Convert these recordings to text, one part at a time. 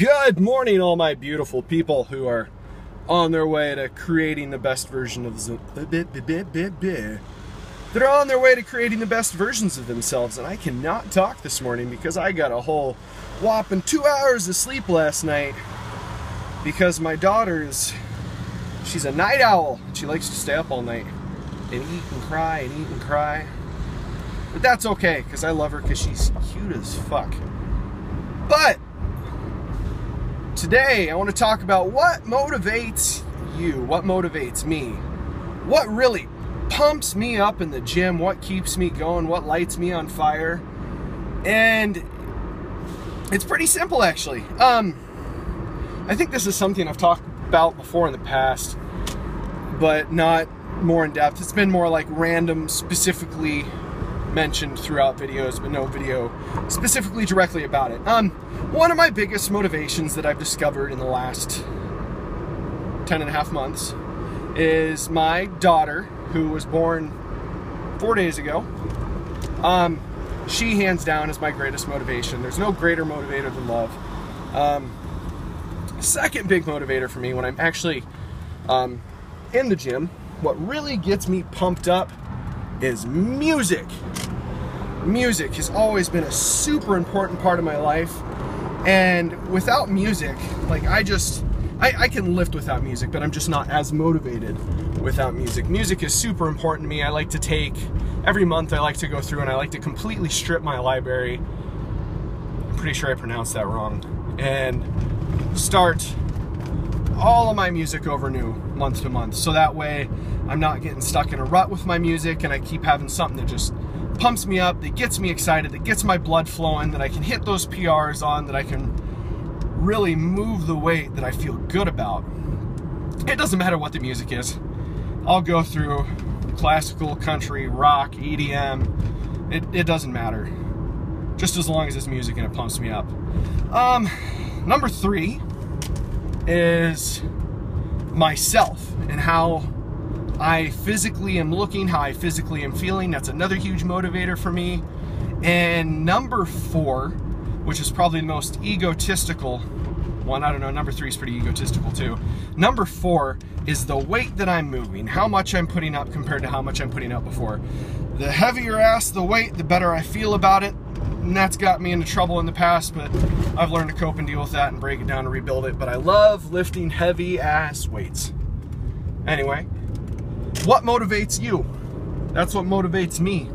Good morning, all my beautiful people who are on their way to creating the best version of They're on their way to creating the best versions of themselves, and I cannot talk this morning because I got a whole whopping 2 hours of sleep last night because my she's a night owl. She likes to stay up all night and eat and cry and eat and cry. But that's okay, because I love her because she's cute as fuck. But today I want to talk about what motivates you, what motivates me, what really pumps me up in the gym, what keeps me going, what lights me on fire. And it's pretty simple, actually. I think this is something I've talked about before in the past, but not more in depth. It's been more like random, specifically mentioned throughout videos, but no video specifically directly about it. One of my biggest motivations that I've discovered in the last 10.5 months is my daughter, who was born 4 days ago. She hands down is my greatest motivation. There's no greater motivator than love. Second big motivator for me when I'm actually in the gym, what really gets me pumped up is music. Music has always been a super important part of my life, and without music, like I can lift without music, but I'm just not as motivated without music. Music is super important to me. I like to take, every month I like to go through and I like to completely strip my library, I'm pretty sure I pronounced that wrong, and start all of my music over new month to month, so that way I'm not getting stuck in a rut with my music, and I keep having something that just pumps me up, that gets me excited, that gets my blood flowing, that I can hit those PRs on, that I can really move the weight that I feel good about. It doesn't matter what the music is. I'll go through classical, country, rock, EDM. It doesn't matter. Just as long as it's music and it pumps me up. Number 3 is myself and how I physically am looking, how I physically am feeling. That's another huge motivator for me. And number 4, which is probably the most egotistical one, I don't know, number 3 is pretty egotistical too. Number 4 is the weight that I'm moving, how much I'm putting up compared to how much I'm putting up before. The heavier ass the weight, the better I feel about it. And that's got me into trouble in the past, but I've learned to cope and deal with that and break it down and rebuild it. But I love lifting heavy ass weights. Anyway, what motivates you? That's what motivates me.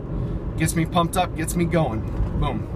Gets me pumped up, gets me going. Boom.